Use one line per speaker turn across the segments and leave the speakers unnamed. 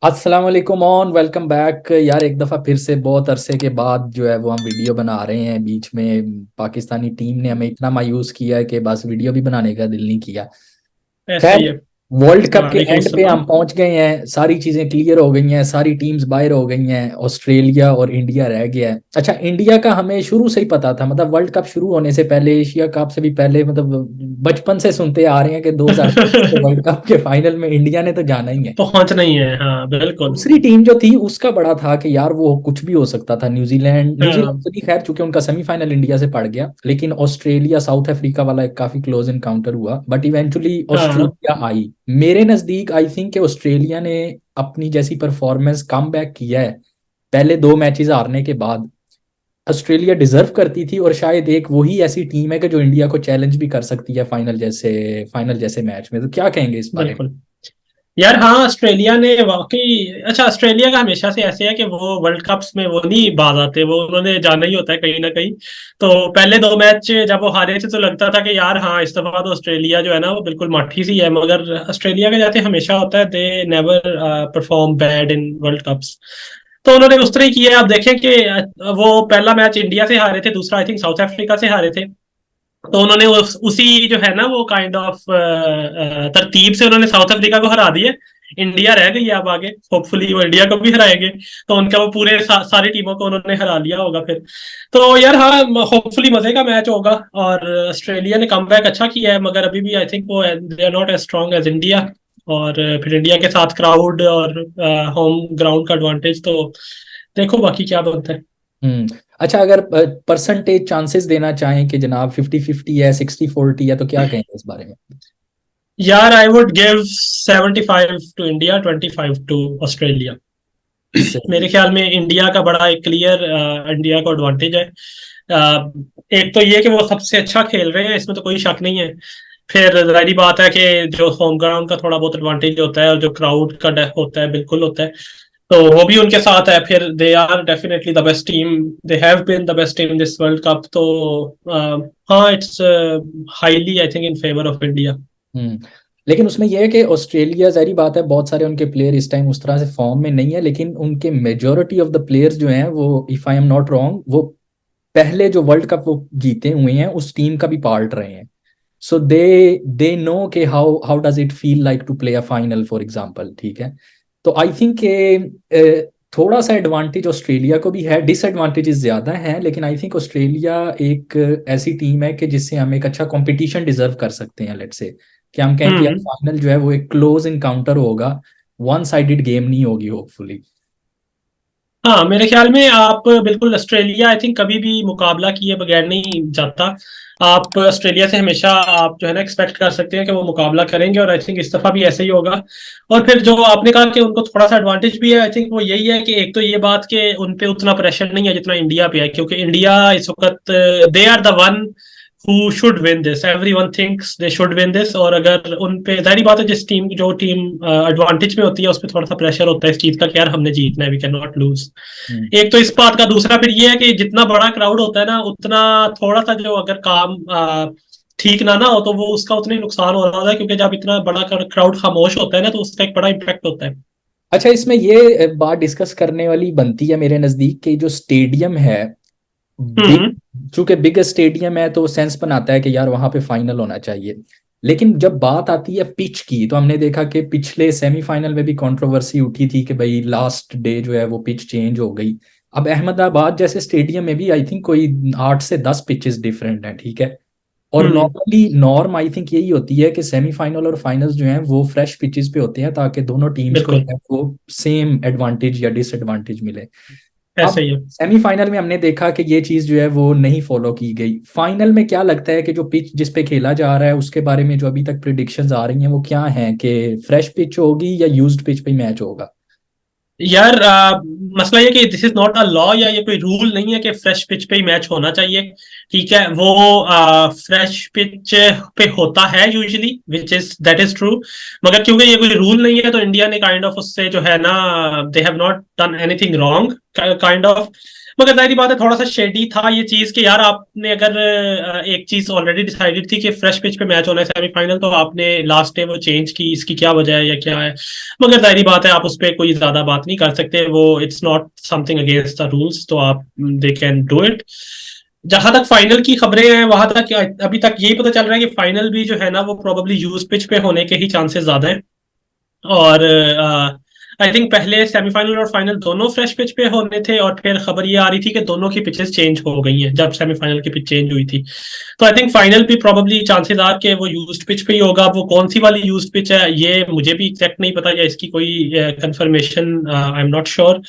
अस्सलाम वालेकुम on welcome back यार। एक दफ़ा फिर से बहुत अरसे के बाद जो है वो हम वीडियो बना रहे हैं। बीच में पाकिस्तानी टीम ने हमें इतना मायूस किया है कि बस वीडियो भी बनाने का दिल नहीं किया।
ऐसा ही
खैर,
है।
वर्ल्ड कप के
वालेकुम
एंड पे
अस्सलाम।
हम पहुंच गए हैं। सारी चीजें क्लियर हो गई हैं, सारी टीम्स बाहर हो गई हैं। ऑस्ट्रेलिया और इंडिया रह गया है। अच्छा, इंडिया का हमें शुरू से ही पता था, मतलब वर्ल्ड कप शुरू होने से पहले, एशिया कप से भी पहले, मतलब बचपन से सुनते आ रहे हैं कि 2023 के वर्ल्ड कप के फाइनल में इंडिया ने तो जाना ही है।
पहुंच नहीं है, हाँ बिल्कुल।
दूसरी टीम जो थी उसका बड़ा था कि यार वो कुछ भी हो सकता था। न्यूजीलैंड न्यूजीलैंड
हाँ
तो नहीं, खैर चूंकि उनका सेमीफाइनल इंडिया से पड़ गया, लेकिन ऑस्ट्रेलिया साउथ अफ्रीका वाला एक काफी क्लोज इनकाउंटर हुआ, बट इवेंचुअली
हाँ
ऑस्ट्रेलिया आई। मेरे नजदीक आई थिंक कि ऑस्ट्रेलिया ने अपनी जैसी परफॉर्मेंस कम बैक किया है पहले दो मैचेस हारने के बाद। ऑस्ट्रेलिया डिजर्व करती थी, और शायद एक वही ऐसी टीम है कि जो इंडिया को चैलेंज भी कर सकती है फाइनल जैसे मैच में। तो क्या कहेंगे इस बारे में?
बिल्कुल। यार हाँ, ऑस्ट्रेलिया ने वाकई अच्छा, ऑस्ट्रेलिया का हमेशा से ऐसे है कि वो वर्ल्ड कप्स में वो नहीं बाज आते, वो उन्होंने जाना ही होता है कहीं ना कहीं। तो पहले दो मैच जब वो हारे थे तो लगता था कि यार हाँ, इस दफा तो ऑस्ट्रेलिया जो है ना वो बिल्कुल माठी सी है, मगर ऑस्ट्रेलिया का जैसे हमेशा होता है, they never perform bad in world cups. तो उन्होंने उस तरह ही किया। आप देखें कि वो पहला मैच इंडिया से हारे थे, दूसरा आई थिंक साउथ अफ्रीका से हारे थे। तो उन्होंने उसी जो है ना वो काइंड ऑफ तरतीब से उन्होंने साउथ अफ्रीका को हरा दिया। इंडिया रह गई है अब आगे, होपफुली वो इंडिया को भी हराएंगे। तो उनका वो पूरे सारी टीमों को उन्होंने हरा लिया होगा फिर। तो यार हाँ, होपफुली मजे का मैच होगा। और ऑस्ट्रेलिया ने कमबैक अच्छा किया है, मगर अभी भी आई थिंक वो they are not as strong as India. और फिर इंडिया के साथ क्राउड और होम ग्राउंड का एडवांटेज, तो देखो बाकी क्या बनता है।
अच्छा, अगर परसेंटेज चांसेस देना चाहें कि जनाब 50-50 है, 60-40 है, तो क्या कहेंगे इस बारे में?
यार I would give 75 to India, 25 to Australia.
सही।
मेरे ख्याल में इंडिया का बड़ा एक क्लियर इंडिया को एडवांटेज है। एक तो ये कि वो सबसे अच्छा खेल रहे हैं, इसमें तो कोई शक नहीं है। फिर जाहिर बात है कि जो होम ग्राउंड का थोड़ा बहुत एडवांटेज होता है और जो क्राउड का होता है, बिल्कुल होता है। तो वो भी उनके साथ है। फिर they are definitely the best team, they have been the best team this world cup. तो हाँ, it's highly I think in favour of India.
Hmm लेकिन उसमें यह है कि ऑस्ट्रेलिया, जारी बात है, बहुत सारे उनके प्लेयर इस टाइम उस तरह से फॉर्म में नहीं है, लेकिन उनके मेजोरिटी ऑफ द प्लेयर्स जो हैं वो, if I am not wrong, वो पहले जो वर्ल्ड कप वो जीते हुए हैं उस टीम का भी पार्ट रहे हैं। सो दे नो कि how how does it feel like to play a final, for example. ठीक है। तो आई थिंक थोड़ा सा एडवांटेज ऑस्ट्रेलिया को भी है, डिसएडवांटेजेस ज्यादा हैं, लेकिन आई थिंक ऑस्ट्रेलिया एक ऐसी टीम है कि जिससे हम एक अच्छा कंपटीशन डिजर्व कर सकते हैं। लेट्स से कि हम कहें कि यार
हम्म।
फाइनल जो है वो एक क्लोज इनकाउंटर होगा, वन साइडेड गेम नहीं होगी, होपफुली।
हाँ, मेरे ख्याल में आप बिल्कुल, ऑस्ट्रेलिया आई थिंक कभी भी मुकाबला किए बगैर नहीं जाता। आप ऑस्ट्रेलिया से हमेशा आप जो है ना एक्सपेक्ट कर सकते हैं कि वो मुकाबला करेंगे, और आई थिंक इस दफा भी ऐसे ही होगा। और फिर जो आपने कहा कि उनको थोड़ा सा एडवांटेज भी है, आई थिंक वो यही है कि एक तो ये बात कि उन पे उतना प्रेशर नहीं है जितना इंडिया पे है, क्योंकि इंडिया इस वक्त they are the one who should win this, everyone thinks they should win this। और अगर उन पे जाहिर बात है, जिस टीम जो टीम एडवांटेज में होती है उस पर थोड़ा सा प्रेशर होता है इस चीज का कि यार हमने जीतना है, वी कैन नॉट लूज।
हम्म
एक तो इस बात का, दूसरा फिर ये है कि जितना बड़ा क्राउड होता है ना, उतना थोड़ा सा जो अगर काम ठीक ना ना हो तो वो उसका उतना ही नुकसान हो रहा होता है, क्योंकि जब इतना बड़ा क्राउड खामोश होता है ना, तो उसका एक बड़ा इम्पैक्ट होता है।
अच्छा, इसमें ये बात डिस्कस करने वाली बनती है मेरे नज़दीक कि जो स्टेडियम है, बिग,
हम्म।
चूंकि बिग स्टेडियम है तो सेंस बनाता है कि यार वहां पे फाइनल होना चाहिए। लेकिन जब बात आती है पिच की, तो हमने देखा कि पिछले सेमीफाइनल में भी कंट्रोवर्सी उठी थी कि भाई लास्ट डे जो है वो पिच चेंज हो गई। अब अहमदाबाद जैसे स्टेडियम में भी आई थिंक कोई 8 से 10 पिचेस डिफरेंट हैं। ठीक है। और
हम्म।
नॉर्मली नॉर्म आई थिंक यही होती है कि सेमीफाइनल और फाइनल्स जो हैं वो फ्रेश पिचेस पे होते हैं, ताकि दोनों टीम्स को
बिल्कुल।
जो है वो सेम एडवांटेज या डिसएडवांटेज मिले।
ऐसे
अब
ही है।
सेमीफाइनल में हमने देखा कि ये चीज जो है वो नहीं फॉलो की गई। फाइनल में क्या लगता है कि जो पिच जिस पे खेला जा रहा है उसके बारे में जो अभी तक प्रिडिक्शंस आ रही हैं वो क्या हैं, कि फ्रेश पिच होगी या यूज्ड पिच पे मैच होगा?
यार मसला ये कि this is not a law, या ये कोई रूल नहीं है कि फ्रेश पिच पे ही मैच होना चाहिए। ठीक है, वो फ्रेश पिच पे होता है usually, which is that is true. मगर क्योंकि ये कोई रूल नहीं है, तो इंडिया ने काइंड ऑफ उससे जो है ना, they have not done anything wrong kind of. मगर जाहिर बात है थोड़ा सा शेडी था ये चीज कि यार आपने अगर एक चीज ऑलरेडी डिसाइडेड थी कि फ्रेश पिच पे मैच होना है सेमीफाइनल, तो आपने लास्ट डे वो चेंज की, इसकी क्या वजह है या क्या है? मगर जाहिर बात है आप उस पर कोई ज्यादा बात नहीं कर सकते, वो it's not something against the rules, तो आप दे कैन डू इट। जहां तक फाइनल की खबरें हैं वहां तक अभी तक यही पता चल रहा है कि फाइनल भी जो है ना वो प्रोबेबली यूज पिच पे होने के ही चांसेस ज्यादा हैं। और आई थिंक पहले सेमीफाइनल और फाइनल दोनों फ्रेश पिच पे होने थे, और फिर खबर ये आ रही थी कि दोनों की पिचेस चेंज हो गई हैं जब सेमीफाइनल की पिच चेंज हुई थी। तो आई थिंक फाइनल भी प्रोबेबली चांसेस आर के वो यूज्ड पिच पे ही होगा। वो कौन सी वाली यूज्ड पिच है ये मुझे भी एग्जैक्ट नहीं पता, या इसकी कोई confirmation I am not sure.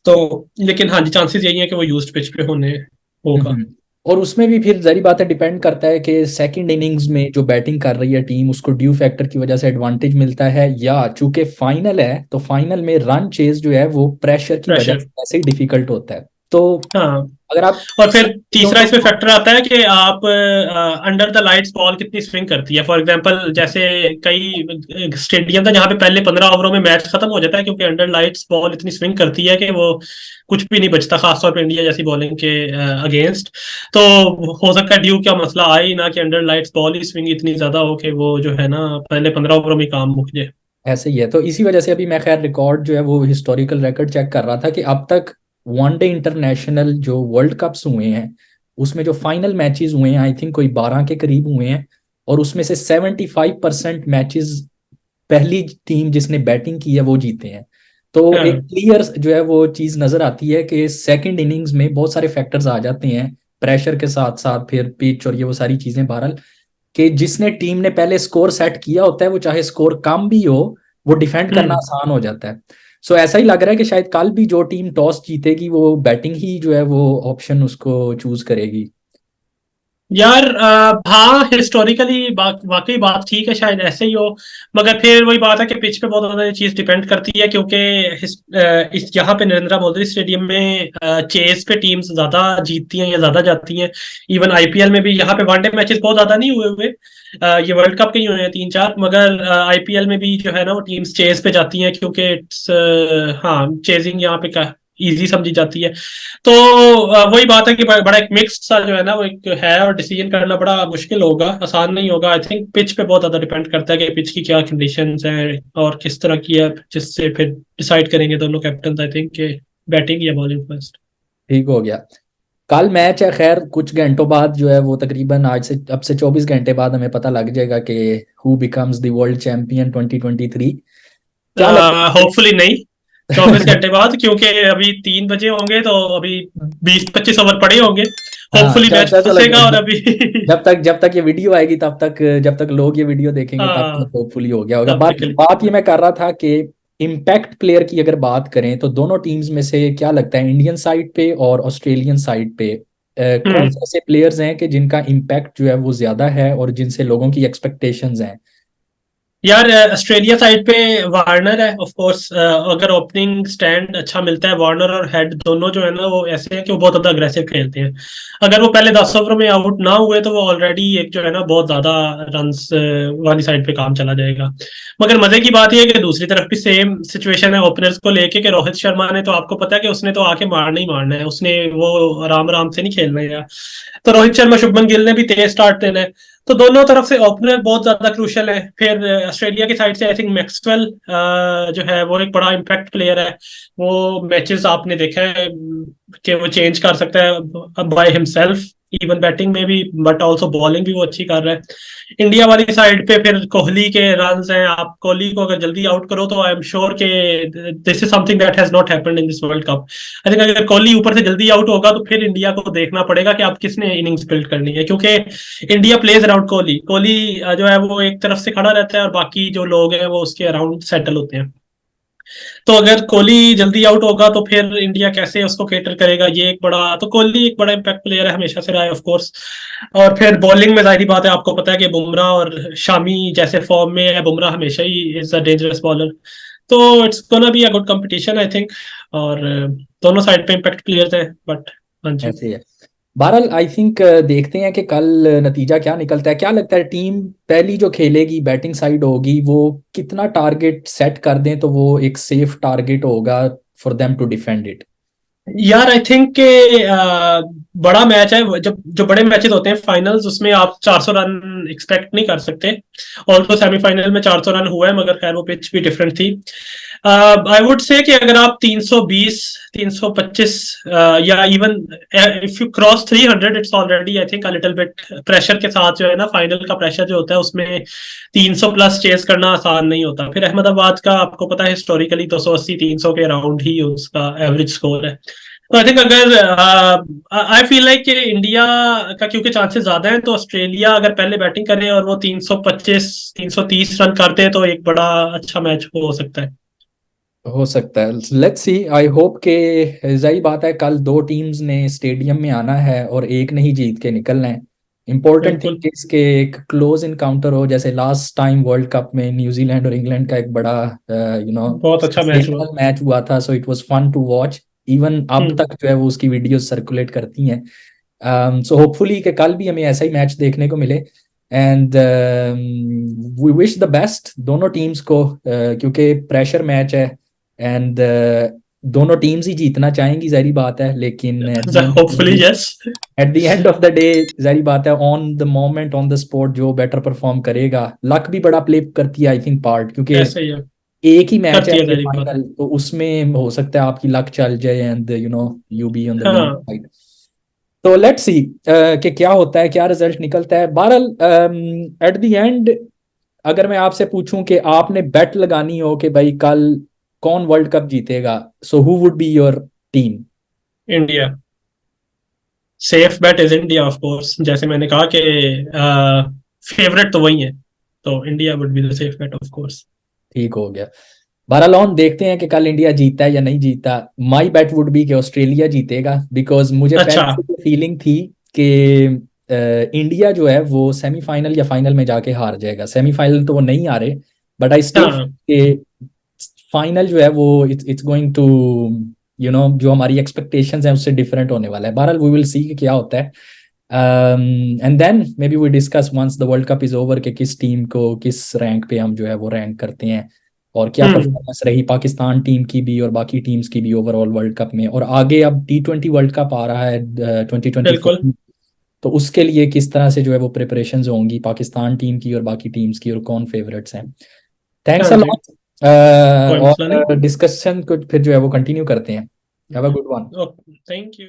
तो लेकिन हाँ जी, चांसेस यही है कि वो यूज्ड पिच पे होने होगा।
हम्म। और उसमें भी फिर जारी बात है डिपेंड करता है कि सेकंड इनिंग्स में जो बैटिंग कर रही है टीम उसको ड्यू फैक्टर की वजह से एडवांटेज मिलता है, या चूंकि फाइनल है तो फाइनल में रन चेज जो है वो प्रेशर की वजह
प्रेशर।
से ऐसे ही डिफिकल्ट होता है। तो
हाँ।
अगर आप
और फिर
सब चीजों
तीसरा
को
इसमें फैक्टर आता है कि आप अंडर द लाइट्स बॉल कितनी स्विंग करती है। फॉर एग्जांपल जैसे कई स्टेडियम था जहां पे पहले 15 ओवरों में मैच खत्म हो जाता है, क्योंकि अंडर लाइट्स बॉल इतनी स्विंग करती है कि वो कुछ भी नहीं बचता, खासतौर पर इंडिया जैसी बॉलिंग के अगेंस्ट। तो हो सकता है ड्यू का मसला आए ही ना कि अंडर लाइट्स बॉल ही स्विंग इतनी ज्यादा हो कि वो जो है ना पहले 15 ओवरों में ही काम मुक जाए।
ऐसे ही है। तो इसी वजह से अभी मैं खैर रिकॉर्ड जो है वो हिस्टोरिकल रिकॉर्ड चेक कर रहा था कि अब तक वनडे इंटरनेशनल जो वर्ल्ड कप्स हुए हैं उसमें जो फाइनल मैचेस हुए हैं आई थिंक कोई 12 के करीब हुए हैं, और उसमें से 75% मैचेस पहली टीम जिसने बैटिंग की है वो जीते हैं। तो एक
हाँ।
क्लियर जो है वो चीज नजर आती है कि सेकंड इनिंग्स में बहुत सारे फैक्टर्स आ जाते हैं, प्रेशर के साथ साथ फिर पिच और ये वो सारी चीजें बहरहाल, कि जिसने टीम ने पहले स्कोर सेट किया होता है वो चाहे स्कोर कम भी हो वो डिफेंड करना
हम्म।
आसान हो जाता है। सो ऐसा ही लग रहा है कि शायद कल भी जो टीम टॉस जीतेगी वो बैटिंग ही जो है वो ऑप्शन उसको चूज करेगी।
यार हाँ हिस्टोरिकली वाकई बात ठीक है, शायद ऐसे ही हो। मगर फिर वही बात है कि पिच पे बहुत ज्यादा ये चीज डिपेंड करती है, क्योंकि इस यहाँ पे नरेंद्र मोदी स्टेडियम में चेस पे टीम्स ज्यादा जीतती हैं या ज्यादा जाती हैं। इवन आईपीएल में भी यहाँ पे वनडे मैचेस बहुत ज्यादा नहीं हुए हुए, ये वर्ल्ड कप के ही हुए हैं 3-4, मगर आईपीएल में भी जो है ना वो टीम्स चेस पे जाती हैं, क्योंकि इट्स हाँ चेजिंग यहाँ पे इजी समझी जाती है। तो वही बात है कि बड़ा एक मिक्स्ड सा जो है ना वो एक है, और डिसीजन करना बड़ा मुश्किल होगा, आसान नहीं होगा। आई थिंक पिच पे बहुत ज्यादा डिपेंड करता है कि पिच की क्या कंडीशंस हैं और किस तरह की है, जिससे फिर डिसाइड करेंगे दोनों कैप्टन आई थिंक कि बैटिंग या बॉलिंग फर्स्ट।
ठीक हो गया। कल मैच है खैर कुछ घंटों बाद जो है वो तकरीबन आज से अब से 24 घंटे बाद हमें पता लग जाएगा कि who becomes the world champion 2023। क्या लगता है?
होपफुली नहीं 24 घंटे बाद, क्योंकि अभी 3 बजे होंगे तो अभी 20-25 ओवर पड़े होंगे।
हाँ
होपफुली मैच
चलो
फंसेगा और अभी
जब तक ये वीडियो आएगी तब तक, जब तक लोग ये वीडियो देखेंगे तब
हाँ
तक होपफुली हो गया होगा।
तब
बात
तक के लिए।
बात ये मैं कर रहा था कि इम्पैक्ट प्लेयर की अगर बात करें तो दोनों टीम्स में से क्या लगता है इंडियन साइड पे और ऑस्ट्रेलियन साइड पे कौन
हम्म।
से ऐसे प्लेयर्स हैं कि जिनका इम्पैक्ट जो है वो ज्यादा है और जिनसे लोगों की एक्सपेक्टेशंस हैं?
यार ऑस्ट्रेलिया साइड पे वार्नर है ऑफ कोर्स। अगर ओपनिंग स्टैंड अच्छा मिलता है, वार्नर और हेड दोनों जो है ना वो ऐसे हैं कि वो बहुत ज्यादा अग्रेसिव खेलते हैं। अगर वो पहले 10 ओवर में आउट ना हुए तो वो ऑलरेडी एक जो है ना बहुत ज्यादा रन्स वाली साइड पे काम चला जाएगा। मगर मजे की बात यह है कि दूसरी तरफ भी सेम सिचुएशन है ओपनर्स को लेके, कि रोहित शर्मा ने तो आपको पता है कि उसने तो आके मारना ही मारना है, उसने वो आराम आराम से नहीं खेलना है। तो रोहित शर्मा शुभमन गिल ने भी तेज स्टार्ट देना है। तो दोनों तरफ से ओपनर बहुत ज्यादा क्रूशल है। फिर ऑस्ट्रेलिया की साइड से आई थिंक मैक्सवेल जो है वो एक बड़ा इम्पैक्ट प्लेयर है। वो मैचेस आपने देखा है कि वो चेंज कर सकता है बाय हिमसेल्फ, इवन बैटिंग में भी, बट ऑल्सो बॉलिंग भी वो अच्छी कर रहा है। इंडिया वाली साइड पे फिर कोहली के रन हैं, आप कोहली को अगर जल्दी आउट करो तो आई एम श्योर के this is something that has not happened in this world cup. I think अगर कोहली ऊपर से जल्दी आउट होगा तो फिर इंडिया को देखना पड़ेगा कि आप किसने इनिंग्स बिल्ड करनी है, क्योंकि India plays around Kohli. Kohli जो है वो एक तरफ से खड़ा रहता है और बाकी जो लोग हैं वो उसके अराउंड सेटल होते हैं। तो अगर कोहली जल्दी आउट होगा तो फिर इंडिया कैसे उसको केटर करेगा, ये एक बड़ा, तो कोहली एक बड़ा इम्पैक्ट प्लेयर है, हमेशा से रहा है ऑफ कोर्स। और फिर बॉलिंग में जाहिर बात है, आपको पता है कि बुमराह और शामी जैसे फॉर्म में है, बुमराह हमेशा ही इज अ डेंजरस बॉलर। तो it's gonna be a good competition I think. और दोनों साइड पे इम्पैक्ट प्लेयर्स हैं, बट हाँ जी।
ऐसे ही है। बहरहाल आई थिंक देखते हैं कि कल नतीजा क्या निकलता है। क्या लगता है टीम पहली जो खेलेगी बैटिंग साइड होगी वो कितना टारगेट सेट कर दें तो वो एक सेफ टारगेट होगा for them to defend it?
यार आई थिंक के बड़ा मैच है, जब जो बड़े मैचेस होते हैं फाइनल्स, उसमें आप 400 रन एक्सपेक्ट नहीं कर सकते। ऑल तो सेमीफाइनल में 400 रन हुआ है, मगर खैर वो पिच भी डिफरेंट थी। आई वुड से कि अगर आप 320, 325 या even if you cross 300, it's already I think a little bit pressure के साथ, जो है ना, फाइनल का प्रेशर जो होता है उसमें 300 प्लस चेस करना आसान नहीं होता। फिर अहमदाबाद का आपको पता है हिस्टोरिकली 280 300 के अराउंड ही उसका एवरेज स्कोर है। तो आई थिंक अगर आई फील लाइक कि इंडिया का क्योंकि चांसेस ज्यादा हैं, तो ऑस्ट्रेलिया अगर पहले बैटिंग करे और वो 325 330 रन करते हैं तो एक बड़ा अच्छा मैच हो सकता है।
हो सकता है, लेट्स सी। आई होप के सही बात है, कल दो टीम्स ने स्टेडियम में आना है और एक ने ही जीत के निकलना है। इंपॉर्टेंट
बिल्कुल।
थिंग इसके एक क्लोज इनकाउंटर हो, जैसे लास्ट टाइम वर्ल्ड कप में न्यूजीलैंड और इंग्लैंड का एक बड़ा
बहुत अच्छा मैच हुआ।
सेंसेशनल मैच हुआ था, so it was fun to watch. Even अब
हम्म।
तक जो है वो उसकी वीडियोस सर्कुलेट करती हैं। सो होपफुली कि कल भी हमें ऐसा ही मैच देखने को मिले। And we wish the best दोनों टीम्स को, क्योंकि प्रेशर मैच है। एंड दोनों टीम्स ही जीतना चाहेंगी, जाहिर बात है, लेकिन
hopefully yes.
At the end of the day जाहिर बात है, on the moment on the spot जो बेटर परफॉर्म करेगा, लक भी बड़ा प्ले करती है आई थिंक पार्ट, क्योंकि
ऐसे ही है।
एक ही मैच है
करती है
ये
तेरी बात।
फाइनल, तो उसमें हो सकता है आपकी लक चल जाए and you be on the winning
हाँ।
साइड। तो लेट्स सी कि क्या होता है, क्या रिजल्ट निकलता है। बहरहाल एट द एंड अगर मैं आपसे पूछूं कि आपने बेट लगानी हो कि भाई कल कौन वर्ल्ड कप जीतेगा, so who would be your team?
India. Safe bet is India of course, जैसे मैंने कहा कि फेवरेट तो वही है, तो India would be the safe bit of course.
ठीक हो गया। बहरहाल ऑन देखते हैं कि कल इंडिया जीतता है या नहीं जीतता। माई बेट वुड बी कि ऑस्ट्रेलिया जीतेगा, बिकॉज मुझे
अच्छा।
पहले से फीलिंग थी कि इंडिया जो है वो सेमीफाइनल या फाइनल में जाके हार जाएगा। सेमीफाइनल तो वो नहीं हारे, बट आई स्टिल
हाँ।
फाइनल जो है वो इट्स गोइंग टू जो हमारी एक्सपेक्टेशंस हैं उससे डिफरेंट होने वाला है। बहरहाल वी विल सी कि क्या होता है। And then maybe we discuss once the world cup is over कि किस टीम को किस रैंक पे हम जो है वो रैंक करते हैं, और क्या
हम्म।
परफॉर्मेंस रही पाकिस्तान टीम की भी और बाकी टीम्स की भी ओवरऑल वर्ल्ड कप में। और आगे अब T20 वर्ल्ड कप आ रहा है 2024,
बिल्कुल।
तो उसके लिए किस तरह से जो है वो प्रिपरेशंस होंगी पाकिस्तान टीम की और बाकी टीम्स की, और कौन फेवरेट्स हैं।
हाँ
थैंक्स अ
जी।
लॉट।
कोई मसला नहीं।
और डिस्कशन को फिर जो है वो कंटिन्यू करते हैं। Have a good one.
Okay, thank you.